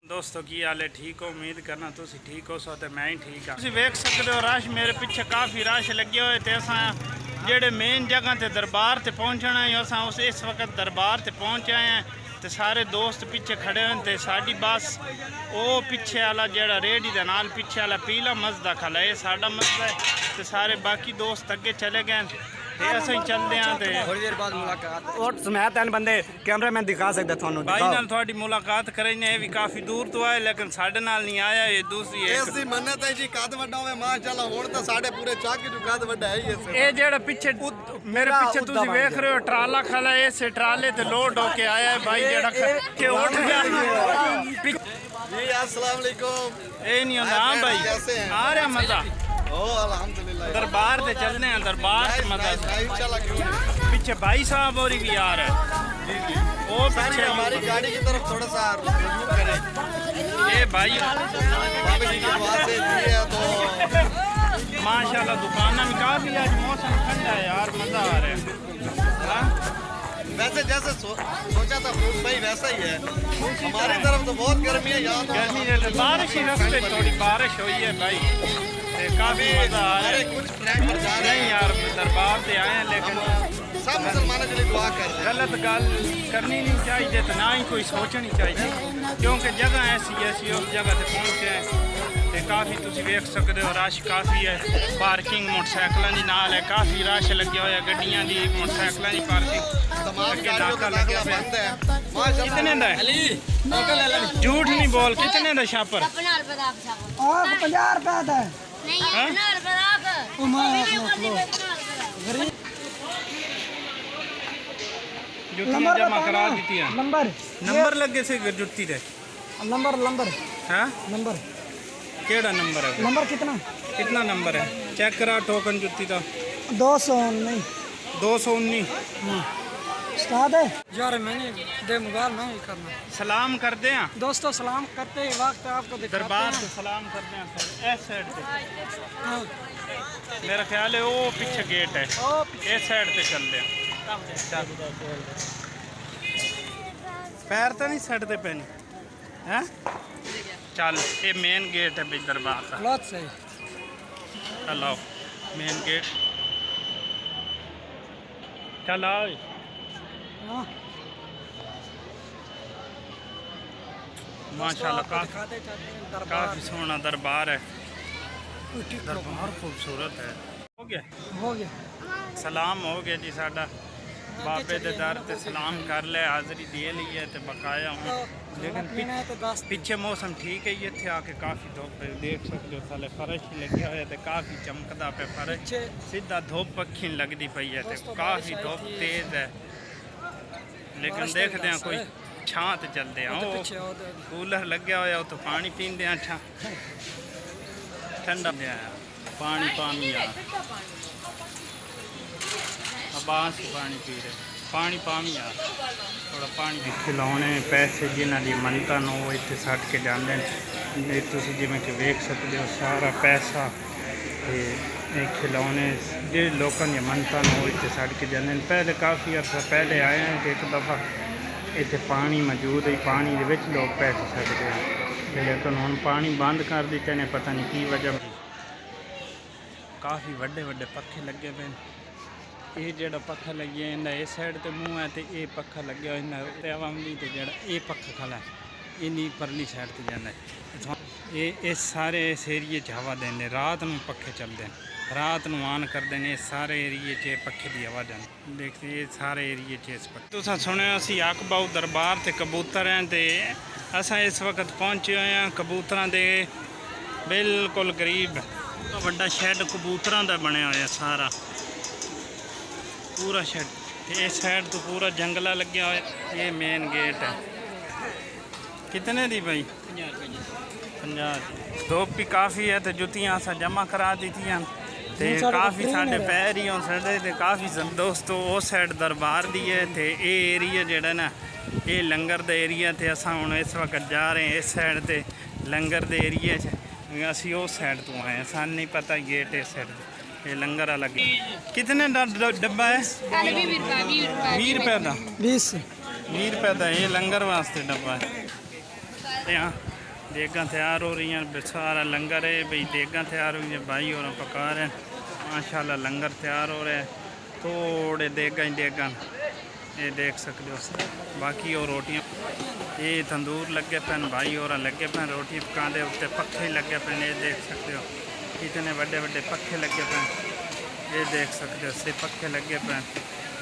दोस्तों की हाल है? ठीक हो? उम्मीद करना तुम ठीक हो सो तो मैं ही ठीक हाँ। तुम वेख सकते हो रश मेरे पीछे काफ़ी रश लगे हुए थे। असा जेडे मेन जगह ते दरबार ते पहुँचना है असा उस इस वक्त दरबार ते पहुँच आए हैं। तो सारे दोस्त पीछे खड़े हैं तो साड़ी बस वो पीछे वाला जेड़ा रेहड़ी के नाल पीछे वाला पीला मस्जिद खला है साड़ा मस्जिद है। तो सारे बाकी दोस्त अगे चले गए ते अस चलते हैं। थोड़ी देर बाद मुलाकात और मैं तीन बंदे कैमरामैन दिखा सकदा थानू भाई नाल थोड़ी मुलाकात करेंगे। ये भी काफी दूर तो आए लेकिन साडे नाल नहीं आया। ये दूसरी ऐसी मन्नत है जी कद वड्डा होवे माशाअल्लाह हुण तो साडे पूरे चाके जो कद वड्डा है ये जेड़ा पीछे मेरे पीछे तुसी देख रहे हो ट्राला खला है। इस ट्राले ते लोड होके आया है भाई जेड़ा के उठ गया जी। अस्सलाम वालेकुम। ए नहीं होंदा हां भाई आ रहा मजा। ओ अल्हम्दुलिल्लाह दरबार ते चलने हैं। दरबार ते मजा इंशाल्लाह क्यों नहीं। पीछे भाई साहब और भी आ रहे हैं। जी जी वो पीछे हमारी गाड़ी की तरफ थोड़ा सा रुजू करें। ये भाई बाबा जी की दुआ से दिए तो माशाल्लाह दुकान में काफी आज मौसम ठंडा है यार मजा आ रहा है। वैसे जैसे सोचा था फ्रूट भाई वैसा ही है। हमारी तरफ तो बहुत गर्मी है यहाँ गर्मी है बारिश ही रस्ते थोड़ी बारिश हुई है भाई काफी मजा आ रहा है। कुछ फ्रेंड पर जा रहे नहीं यार दरबार से आए हैं लेकिन सब मुसलमानों के लिए दुआ कर रहे हैं। गलत गल करनी नहीं चाहिए तो ना ही कोई सोचनी चाहिए क्योंकि जगह ऐसी ऐसी उस जगह से पहुँचे हैं। काफ़ी तुम वेख सकते हो रश काफ़ी है। पार्किंग मोटरसाइकिलों की नाल है काफ़ी रश लगे हुए गड्डियां की मोटरसाइकिलों की पार्किंग नाका लगे हुआ है। कितने का है? झूठ नहीं बोल कितने का छापर? 50 रुपए का जुत्तियां जमा करा दी हैं। नंबर लगे से जुत्ती दे नंबर हाँ नंबर केड़ा नंबर है? नंबर कितना नंबर है? चेक करा टोकन जुत्ती का 219 219 है यार। मैंने दे मोबाइल नहीं करना। सलाम कर दे दोस्तों सलाम करते वक्त आपको दरबार से सलाम कर दे। इस साइड पे मेरा ख्याल है वो पीछे गेट है इस साइड पे चल दे। पैर तो नहीं सड़ते पे नहीं हैं? चल ये मेन गेट है भाई दरबार का। चलो मेन गेट चल आओ। माशाल्लाह काफी सोहना दरबार है। दरबार खूबसूरत है। हो गया सलाम हो गया जी साडा बाबे दे दर ते सलाम कर ले हाज़री दे ली है तो बकाया हूँ। लेकिन पीछे मौसम ठीक है। इतने आके काफ़ी धुप देख सकते हो साले फर्श ही लगे हुए तो काफ़ी चमकदा पे फर्श सीधा धुप पखी लगती पई है तो काफ़ी धुप तेज़ है। लेकिन देखते हैं कोई छां ते चलते हैं। कूलर लगे हुआ तो पानी पीते हैं ठंडा पानी पानी यार अब्बास पानी पी रहे पानी पानी यार थोड़ा पानी खिलौने पैसे जिन्हों की मनता न वो इतने सट के जाते हैं। तुम जिमें कि वेख सकते हो सारा पैसा खिलौने जो लोगों की मनता न वो इतने सट के जाते हैं। पहले काफ़ी अर्सा पहले आए हैं कि एक दफ़ा इतने पानी मौजूद है पानी के लोग पैसे सकते हैं लेकिन हम पानी बंद कर दिते हैं पता नहीं की वजह। काफ़ी वड्डे वड्डे पखे लगे पे ये जेड़ा पखा लगे इस साइड ते मुँह है तो ये पखा लगे हुआ अवामी तो जेड़ा ये पखा खला है इन्नी परली साइड ते जाना है। ये सारे इस एरिए हवा देंगे रात में पखे चलते हैं रात में ऑन करते हैं। सारे एरिए च पखे की हवा जाती देखते ये सारे एरिए च इस पखे तुसा सुने असी अकबाऊ दरबार ते कबूतर हैं तो असा इस वक्त पहुँचे हुए हैं कबूतर के बिल्कुल करीब। बड़ा शैड कबूतर का बनया हुआ सारा पूरा शेड। इस साइड तो पूरा जंगला लगे हुआ ये मेन गेट है। कितने दी भाई? 50। धुप भी काफ़ी है तो जुतियाँ असा जमा करा दी थी तो काफ़ी साढ़े पैर ही साढ़े काफ़ी दोस्तों उस साइड दरबार दी है तो ये एरिया जेड़ा ना ये लंगर का एरिया तो असा हूँ इस वक्त जा रहे हैं इस साइड ते लंगर के एरिए असी उस साइड तो आए सन नहीं पता गेट इस साइड ये लंगर वाला कितने डब्बा है? 20 रुपये का 20 रुपये का ये लंगर वास्ते डब्बा है। यहाँ देगा तैयार हो रही हैं, सारा लंगर है भाई, देगा तैयार हो रही है भाई और पका रहे हैं माशाल्लाह। लंगर तैयार हो रहा है, थोड़े देगा ही देगा, ये देख सकते हो। बाकी और रोटियां, ये तंदूर लगे पैन भाई और लगे पैन रोटी पकाने उत्ते पखे लगे पैन, ये देख सकते हो कितने बड़े बड़े पखे लगे पैन, ये देख सकते हो से पखे लगे पैन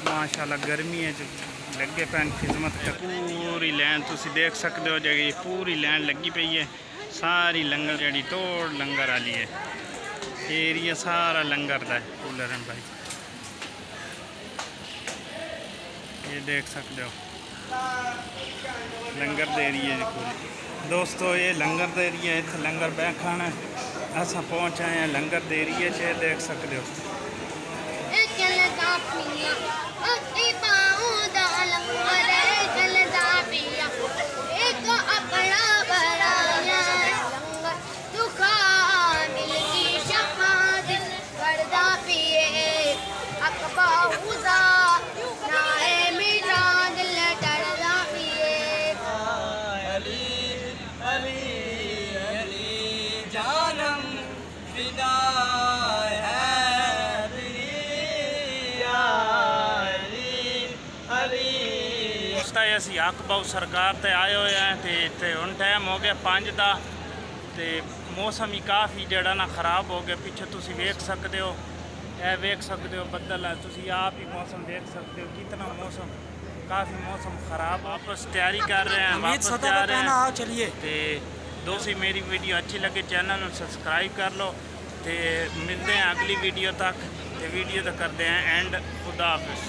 माशाल्लाह। गर्मी है जो लगे पैन खिदमत कर, पूरी लैन तुम देख सकते हो जी, पूरी लैन लगी पई है सारी लंगर जी तोड़ लंगर वाली है, एरिया सारा लंगर का है कूलर है भाई, ये देख सकते हो लंगर दे एरिया है पूरी। दोस्तों ये लंगर दे एरिया है, इतना लंगर बह खाना असा पहुँच आए हैं लंगर दे एरिया च, देख सकते हो। ਅਸੀਂ ਅਕਬਾਉ ਸਰਕਾਰ ਤੇ ਆਏ ਹੋਏ ਆ ਤੇ ਇੱਥੇ ਹੁਣ ਟਾਈਮ ਹੋ ਗਿਆ 5 ਦਾ ਤੇ ਮੌਸਮ ਹੀ ਕਾਫੀ ਜਿਹੜਾ ਨਾ ਖਰਾਬ ਹੋ ਗਿਆ, ਪਿੱਛੇ ਤੁਸੀਂ ਵੇਖ ਸਕਦੇ ਹੋ, ਇਹ ਵੇਖ ਸਕਦੇ ਹੋ ਬੱਦਲ ਹੈ, ਤੁਸੀਂ ਆਪ ਹੀ ਮੌਸਮ ਦੇਖ ਸਕਦੇ ਹੋ कितना मौसम काफ़ी मौसम ख़राब। वापस तैयारी कर रहे हैं, वापस जा रहे हैं। चलिए तो दोस्तों मेरी वीडियो अच्छी लगे चैनल में सब्सक्राइब कर लो, तो मिलते हैं अगली वीडियो तक, तो वीडियो तो करते हैं एंड खुदा हाफिज़।